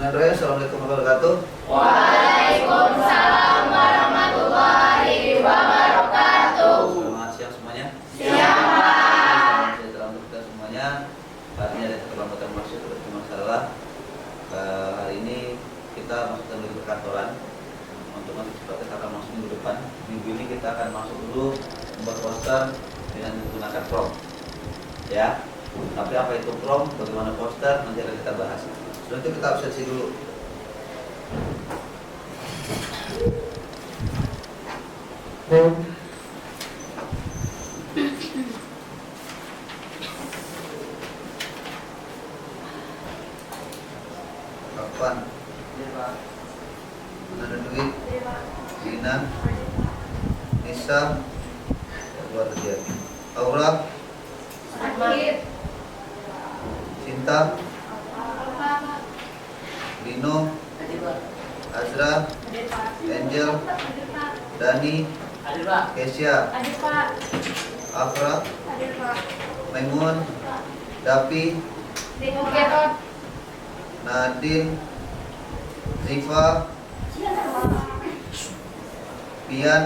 Bismillahirrahmanirrahim. Assalamualaikum warahmatullahi wabarakatuh. Waalaikumsalam warahmatullahi wabarakatuh. Selamat siang semuanya. Siang, Pak. Salam sejahtera untuk kita semuanya. Hari ini ada keterlambatan masuk seperti masalah. Hari ini kita masuk ke perkantoran untuk mengantisipasi kita akan masuk minggu depan. Minggu ini kita akan masuk dulu membuat poster dengan menggunakan prom. Ya. Tapi apa itu prom? Bagaimana poster? Nanti akan kita bahas. Sebelum itu kita observasi dulu. Kapan? Mana ada duit? Dina, Nisa, keluar dia. Aura, Cinta, Dino, Azra, Angel, Dani, Kesia, Afra, Maimun, Dapi, Nadine, Ziva, Pian,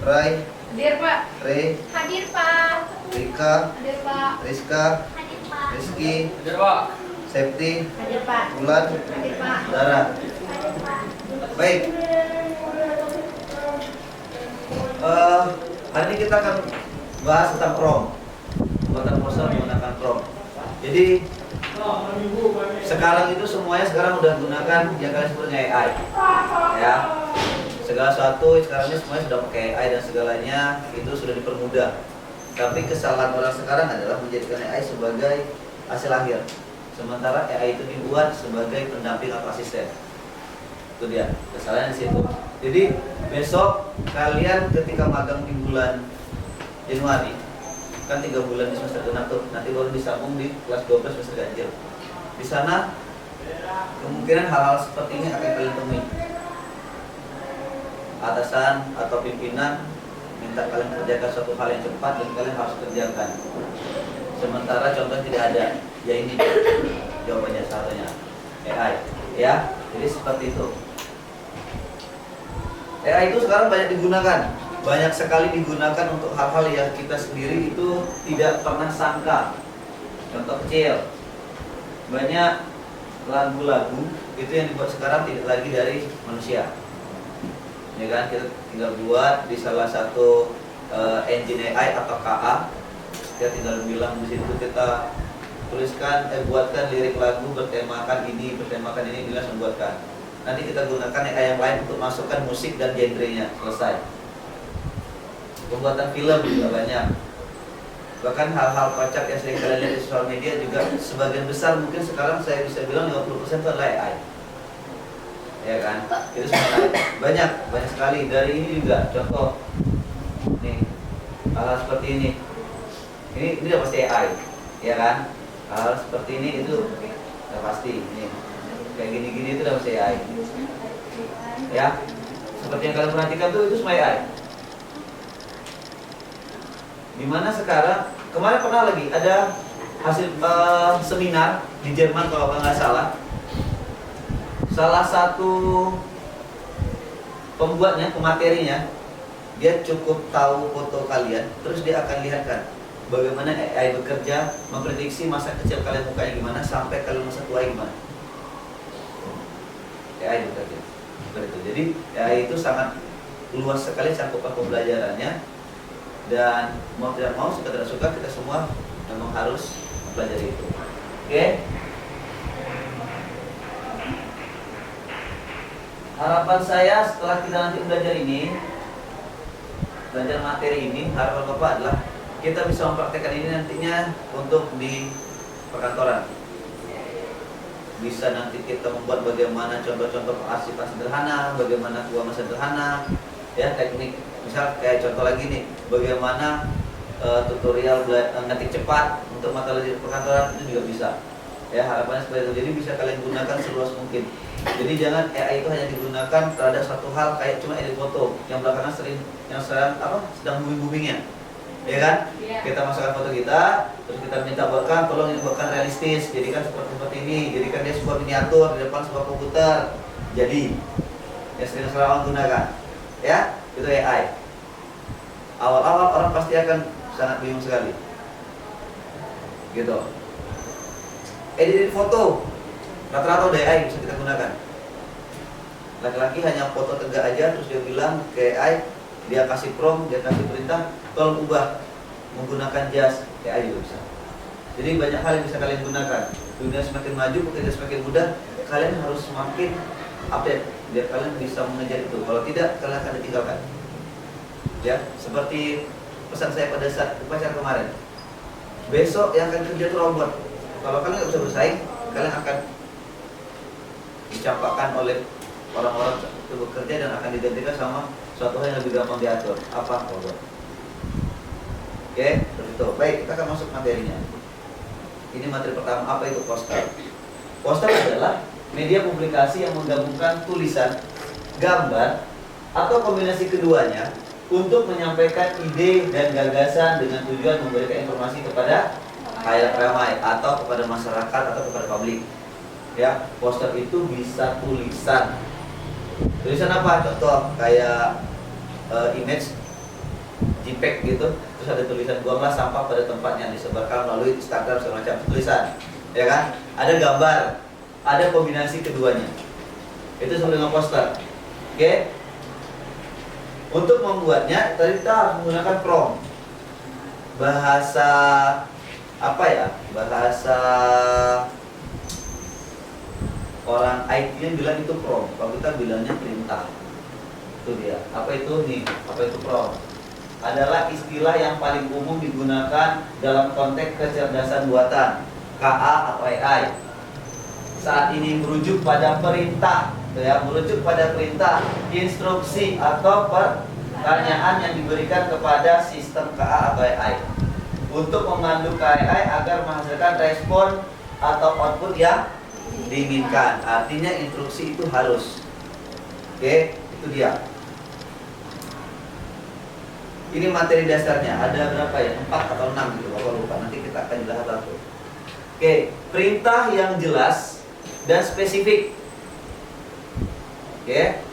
Rai, Re, Rika, Rizka, Rizky, Septi, Bulan, Dara. Baik. Hari ini kita akan bahas tentang prom. Pembuatan poster menggunakan prom. Jadi sekarang itu semuanya udah gunakan yang kalian sebutnya AI. Ya. Segala sesuatu sekarang ini semuanya sudah pakai AI dan segalanya itu sudah dipermudah. Tapi kesalahan orang sekarang adalah menjadikan AI sebagai hasil akhir. Sementara AI itu dibuat sebagai pendamping atau asisten. Itu dia kesalahan di situ. Jadi besok kalian ketika magang di bulan Januari, kan 3 bulan di semester genap tuh, nanti baru disambung di kelas 12 semester ganjil. Di sana kemungkinan hal-hal seperti ini akan kalian temui. Atasan atau pimpinan minta kalian kerjakan suatu hal yang cepat dan kalian harus kerjakan. Sementara contoh tidak ada, ya ini jawabannya satunya AI, ya. Jadi seperti itu. AI itu sekarang banyak digunakan, banyak sekali digunakan untuk hal-hal yang kita sendiri itu tidak pernah sangka. Contoh kecil, banyak lagu-lagu itu yang dibuat sekarang tidak lagi dari manusia. Ya kan, kita tinggal buat di salah satu engine AI atau KA. Kita tinggal bilang di situ kita tuliskan, buatkan lirik lagu bertemakan ini, dia langsung buatkan. Nanti kita gunakan AI yang lain untuk masukkan musik dan genrenya, selesai. Pembuatan film juga banyak. Bahkan hal-hal kocak yang sering kalian lihat di sosial media juga sebagian besar mungkin sekarang saya bisa bilang 50% itu adalah AI. Ya kan? Itu semua banyak sekali. Dari ini juga contoh nih, hal seperti ini udah pasti AI, ya kan? Hal seperti ini itu udah pasti. Nih, kayak gini-gini itu udah pasti AI. Ya, seperti yang kalian perhatikan tuh itu semua AI. Dimana sekarang kemarin pernah lagi ada hasil seminar di Jerman kalau nggak salah. Salah satu pembuatnya, pematerinya, dia cukup tahu foto kalian, terus dia akan lihatkan bagaimana AI bekerja, memprediksi masa kecil kalian mukanya gimana sampai kalian masa tua gimana. AI bekerja seperti itu. Jadi AI itu sangat luas sekali cakupan pembelajarannya, dan mau tidak mau, suka tidak suka, kita semua memang harus mempelajari itu. Oke? Harapan saya setelah kita nanti belajar ini, belajar materi ini, harapan Bapak adalah kita bisa mempraktekkan ini nantinya untuk di perkantoran. Bisa nanti kita membuat bagaimana contoh-contoh kearsipan sederhana, bagaimana keuangan sederhana, ya, teknik. Misal kayak contoh lagi nih, bagaimana tutorial ngetik cepat untuk materi di perkantoran itu juga bisa. Ya, harapannya seperti itu. Jadi bisa kalian gunakan seluas mungkin. Jadi jangan AI itu hanya digunakan terhadap satu hal kayak cuma edit foto yang belakangan sedang booming-boomingnya. ya kan? Iya. Kita masukkan foto kita, terus kita minta buatkan, tolong ini buatkan realistis, jadikan seperti ini, jadikan dia sebuah miniatur di depan sebuah komputer. Jadi, yang sering orang gunakan, ya, itu AI. Awal-awal orang pasti akan sangat bingung sekali, gitu. Edit foto, rata-rata udah AI bisa kita gunakan. Laki-laki hanya foto tegak aja, terus dia bilang ke AI, dia kasih prompt, dia kasih perintah, tolong ubah menggunakan jas, AI juga bisa. Jadi banyak hal yang bisa kalian gunakan. Dunia semakin maju, pekerjaan semakin mudah, kalian harus semakin update biar kalian bisa mengejar itu. Kalau tidak, kalian akan ditinggalkan. Ya, seperti pesan saya pada saat upacara kemarin. Besok yang akan kerja itu robot. Kalau kalian nggak bisa bersaing, kalian akan dicampakkan oleh orang-orang itu bekerja dan akan digantikan sama suatu hal yang lebih gampang diatur. Apa? Robot. Oke, begitu. Baik, kita akan masuk materinya. Ini materi pertama, apa itu poster? Poster adalah media publikasi yang menggabungkan tulisan, gambar, atau kombinasi keduanya untuk menyampaikan ide dan gagasan dengan tujuan memberikan informasi kepada khalayak ramai atau kepada masyarakat atau kepada publik. Ya, poster itu bisa tulisan. Tulisan apa? Contoh kayak image JPEG gitu, terus ada tulisan buanglah sampah pada tempatnya, disebarkan melalui Instagram segala macam tulisan, ya kan? Ada gambar, ada kombinasi keduanya. Itu disebut dengan poster. Oke? Untuk membuatnya, tadi kita harus menggunakan prompt. Bahasa apa ya? Bahasa orang IT yang bilang itu prompt. Kalau kita bilangnya perintah. Itu dia. Apa itu nih? Apa itu prompt? Adalah istilah yang paling umum digunakan dalam konteks kecerdasan buatan, KA atau AI. Saat ini merujuk pada perintah, ya, merujuk pada perintah, instruksi atau pertanyaan yang diberikan kepada sistem KA atau AI untuk memandu AI agar menghasilkan respon atau output yang diinginkan. Artinya instruksi itu harus. Oke, itu dia. Ini materi dasarnya, ada berapa ya? 4 atau 6 gitu, Bapak lupa. Nanti kita akan jelaskan satu. Oke, perintah yang jelas dan spesifik. Oke.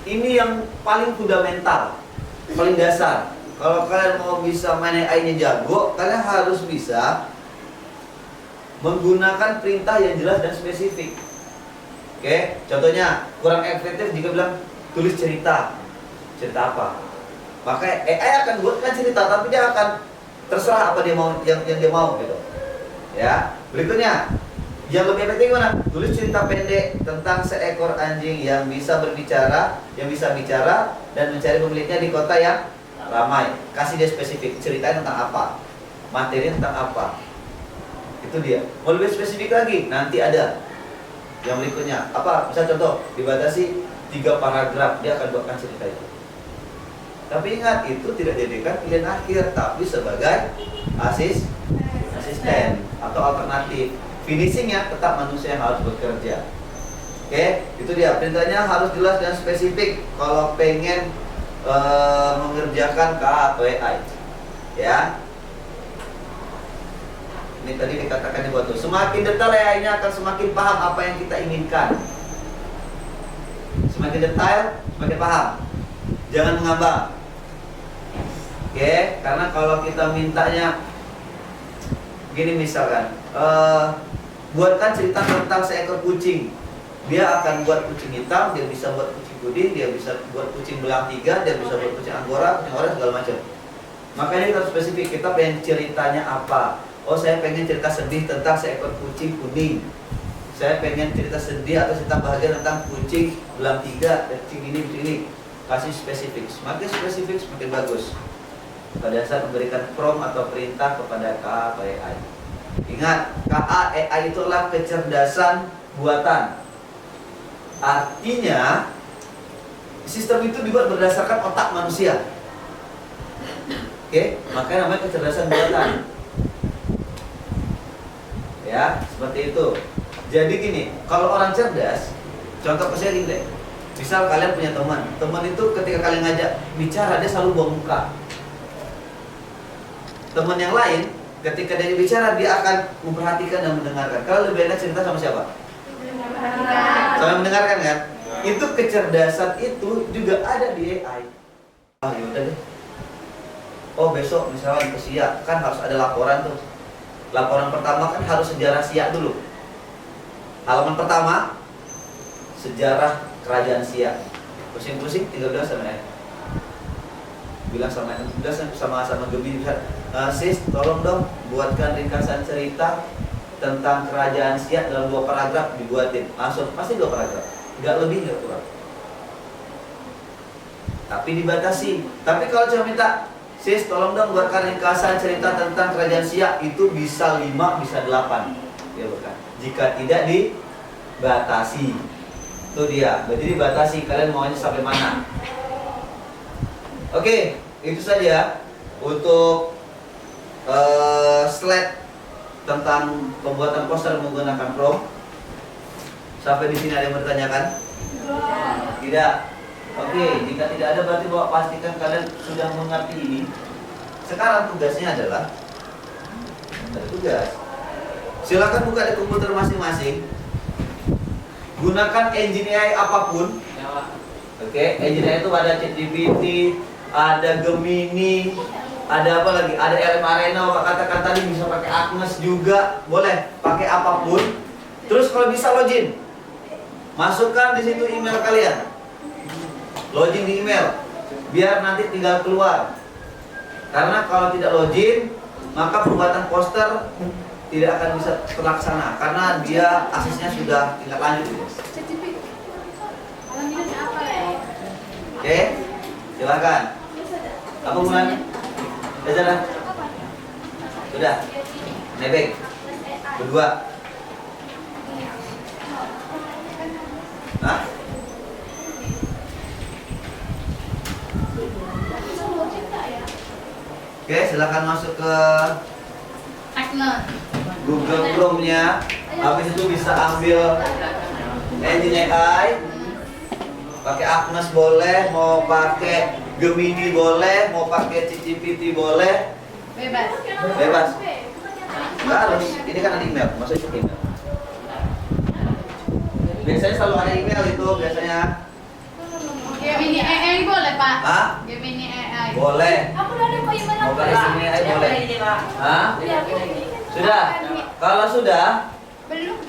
Ini yang paling fundamental, paling dasar. Kalau kalian mau bisa main AI-nya jago, kalian harus bisa menggunakan perintah yang jelas dan spesifik. Oke, contohnya kurang efektif jika bilang tulis cerita. Cerita apa? Maka AI akan buatkan cerita, tapi dia akan terserah apa dia mau, yang dia mau gitu. Ya. Berikutnya, yang lebih efektif mana? Tulis cerita pendek tentang seekor anjing yang bisa berbicara, yang bisa bicara dan mencari pemiliknya di kota yang ramai. Kasih dia spesifik, ceritanya tentang apa, materi tentang apa. Itu dia. Mau lebih spesifik lagi, nanti ada yang berikutnya. Apa? Misal contoh, dibatasi 3 paragraf, dia akan buatkan cerita itu. Tapi ingat, itu tidak dijadikan pilihan akhir, tapi sebagai asisten atau alternatif. Finishingnya tetap manusia yang harus bekerja. Oke, itu dia. Perintahnya harus jelas dan spesifik kalau pengen mengerjakan KA atau AI. Ya. Ini tadi dikatakan di bawah tuh. Semakin detail AI-nya akan semakin paham apa yang kita inginkan. Semakin detail, semakin paham. Jangan mengambang. Oke, karena kalau kita mintanya gini misalkan, buatkan cerita tentang seekor kucing. Dia akan buat kucing hitam, dia bisa buat kucing pudih, dia bisa buat kucing belang 3, dia bisa buat kucing anggora, kucing orange segala macam. Makanya kita harus spesifik, kita pengen ceritanya apa. Oh, saya pengen cerita sedih tentang seekor kucing kuning. Saya pengen cerita sedih atau cerita bahagia tentang kucing belang 3, kucing ini. Kasih spesifik. Semakin spesifik semakin bagus. Pada saat memberikan prompt atau perintah kepada KA atau AI. Ingat, KA AI itu adalah kecerdasan buatan. Artinya sistem itu dibuat berdasarkan otak manusia. Oke, makanya namanya kecerdasan buatan. Ya, seperti itu. Jadi gini, kalau orang cerdas, contoh saya gini deh. Misal kalian punya teman itu ketika kalian ngajak bicara dia selalu bawa muka. teman yang lain, ketika dia bicara dia akan memperhatikan dan mendengarkan. Kalau lebih enak cerita sama siapa? Sama mendengarkan kan? Itu kecerdasan itu juga ada di AI. Ah, yaudah deh. Oh, besok misalnya ke Siak kan harus ada laporan tuh. Laporan pertama kan harus sejarah Siak dulu. Halaman pertama sejarah kerajaan Siak. Pusing-pusing tinggal bilang sama AI. Bilang sama Gemini, sis tolong dong buatkan ringkasan cerita tentang kerajaan Siak dalam 2 paragraf, dibuatin langsung, pasti 2 paragraf, nggak lebih nggak kurang. Tapi dibatasi. Tapi kalau cuma minta, sis tolong dong buatkan ringkasan cerita tentang kerajaan Siak, itu bisa 5, bisa 8 ya bukan. Jika tidak dibatasi, itu dia. Berarti dibatasi, kalian maunya sampai mana? Oke, itu saja untuk slide tentang pembuatan poster menggunakan prompt. Sampai di sini ada yang bertanyakan? Tidak. Oke, jika tidak ada berarti bahwa pastikan kalian sudah mengerti ini. Sekarang tugasnya adalah ada tugas. Silakan buka di komputer masing-masing. Gunakan engine AI apapun. Oke, engine AI itu ada ChatGPT, ada Gemini, ada apa lagi? Ada LM Arena, katakan tadi bisa pakai Agnes juga, boleh pakai apapun. Terus kalau bisa login, masukkan di situ email kalian, login di email, biar nanti tinggal keluar. Karena kalau tidak login, maka pembuatan poster tidak akan bisa terlaksana karena dia aksesnya sudah tingkat lanjut. Oke, silakan. Apa hubungannya? Sudah. Sudah. Nebeng. Berdua. Hah? Oke, silakan masuk ke Google Chrome-nya. Habis itu bisa ambil engine AI. Pakai Agnes boleh, mau pakai Gemini boleh, mau pakai ChatGPT boleh. Bebas. Bebas. Nggak harus. Ini kan ada email, masuk ke email. Biasanya selalu ada email itu biasanya. Gemini AI boleh, Pak? Hah? Gemini AI. Boleh. Aku udah ada kok email Mau aku. pakai Gemini AI boleh. Hah? Iya, aku. Sudah. Kalau sudah, Belum.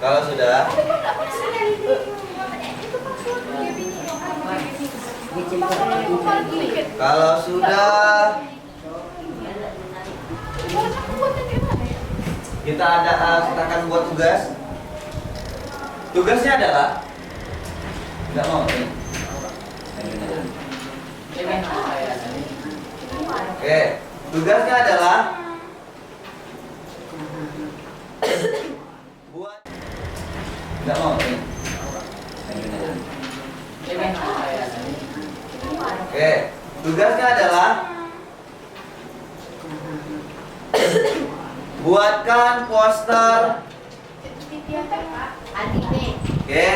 kalau sudah, Tapi kok nggak pernah sih itu password Gemini AI. kalau sudah Aku buatnya gimana ya? kita akan buat tugas. Tugasnya adalah nggak mau nih. Oke, tugasnya adalah buat nggak mau nih. Oke, tugasnya adalah buatkan poster. Oke,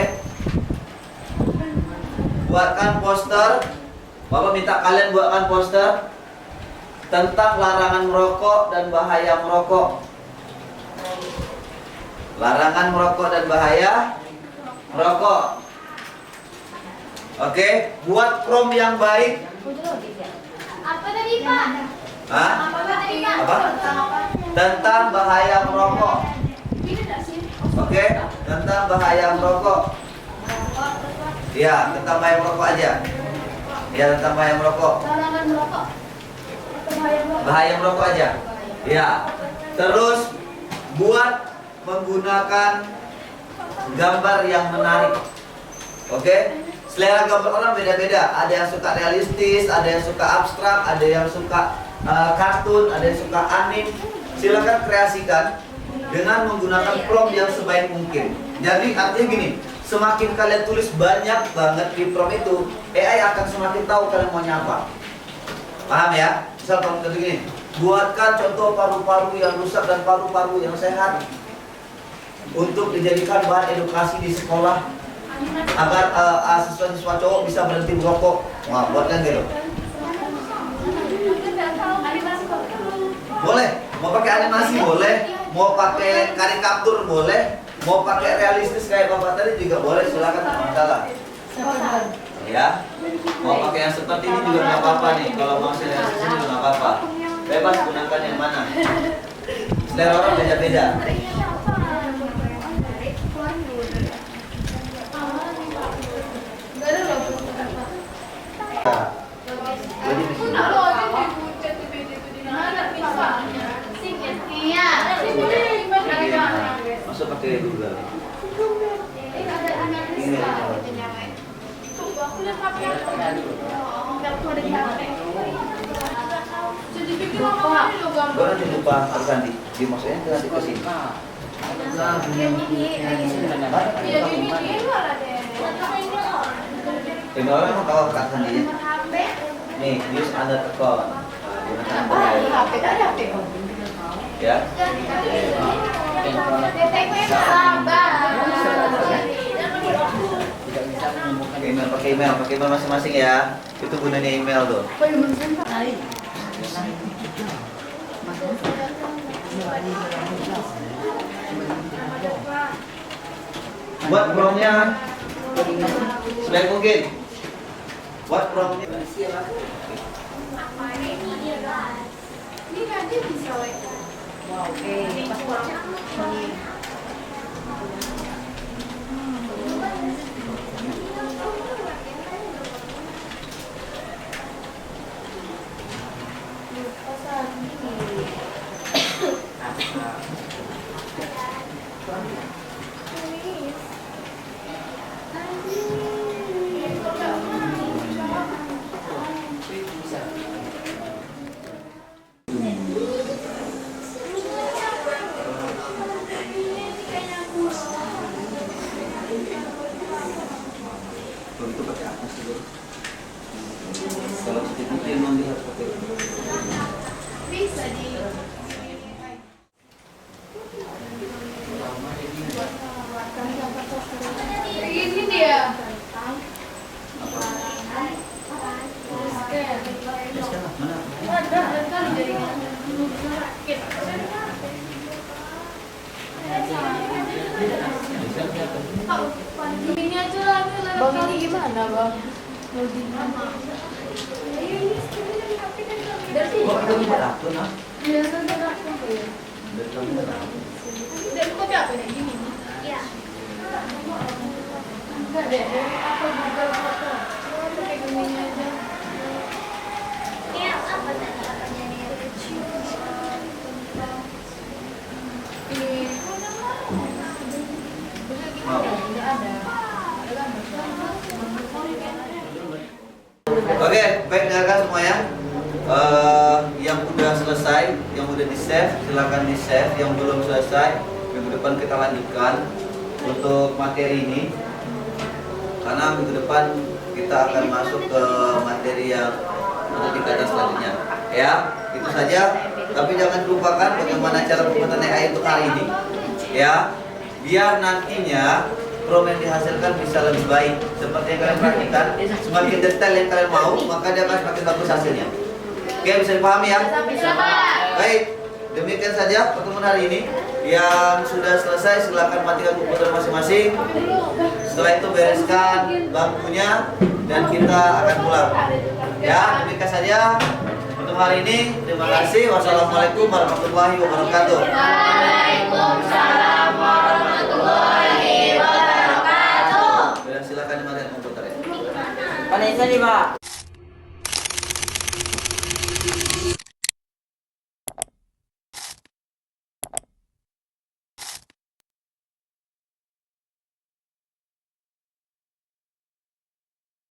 buatkan poster. Bapak minta kalian buatkan poster tentang larangan merokok dan bahaya merokok. Larangan merokok dan bahaya merokok. Oke, buat prompt yang baik. Apa tadi, Pak? Hah? Apa tadi, Pak? Apa? Tentang bahaya merokok. Ini enggak sih? Oke, tentang bahaya merokok. Iya, tentang bahaya merokok aja. Iya, tentang bahaya merokok. Larangan merokok. Bahaya merokok. Bahaya merokok aja. Iya. Terus buat menggunakan gambar yang menarik. Oke? Selera gambar orang beda-beda. Ada yang suka realistis, ada yang suka abstrak, ada yang suka kartun, ada yang suka anime. Silakan kreasikan dengan menggunakan prompt yang sebaik mungkin. Jadi artinya gini, semakin kalian tulis banyak banget di prompt itu, AI akan semakin tahu kalian mau nyapa. Paham ya? Misal contoh gini, buatkan contoh paru-paru yang rusak dan paru-paru yang sehat untuk dijadikan bahan edukasi di sekolah agar siswa-siswa cowok bisa berhenti merokok. Wah, buatkan gitu. Aku nggak tahu animasi kok. Boleh. Mau pakai animasi boleh. Mau pakai karikatur boleh. Mau pakai realistis kayak bapak tadi juga boleh. Silakan, tidak masalah. Ya. Mau pakai yang seperti ini juga nggak apa-apa nih. Kalau mau realistis ini juga nggak apa-apa. Bebas gunakan yang mana. Selera orang beda-beda. Iya. Masuk pakai Google. Gue nanti lupa harus ganti. Di maksudnya nanti ke sini. Ini orang emang tahu kan sandinya. Nih, use under account. Ya. Pakai email masing-masing ya. Itu gunanya email tuh. Buat promnya sebaik mungkin. Buat promnya. Ini nanti bisa Kalau itu pakai apa sih? Kalau seperti itu memang dia harus pakai. bisa di ini dia. Mana? Ada kali jaringan. Ini aja lah. Bang ini gimana bang? Kok kita tidak akun ah? Biasa tidak apa ya? Dari kamu tidak akun. Dan kok apa nih gini? Iya. Enggak deh, apa Google foto? Pakai gini aja. Ini apa tadi katanya nih? Ini. Mau. Enggak ada. Oke, baik dengarkan semua ya. Yang udah selesai, yang udah di save, silakan di save. Yang belum selesai, minggu depan kita lanjutkan untuk materi ini. Karena minggu depan kita akan masuk ke materi yang untuk tingkatan selanjutnya. Ya, itu saja. Tapi jangan lupakan bagaimana cara pembuatan AI untuk hari ini. Ya, biar nantinya prom yang dihasilkan bisa lebih baik. Seperti yang kalian perhatikan, semakin detail yang kalian mau, maka dia akan semakin bagus hasilnya. Oke, bisa dipahami ya? Bisa Pak. Baik, demikian saja pertemuan hari ini. Yang sudah selesai silakan matikan komputer masing-masing. Setelah itu bereskan bangkunya dan kita akan pulang. Ya, demikian saja untuk hari ini. Terima kasih. Wassalamualaikum warahmatullahi wabarakatuh. Waalaikumsalam warahmatullahi wabarakatuh. Dan silakan dimatikan komputernya. Panesa nih, Pak.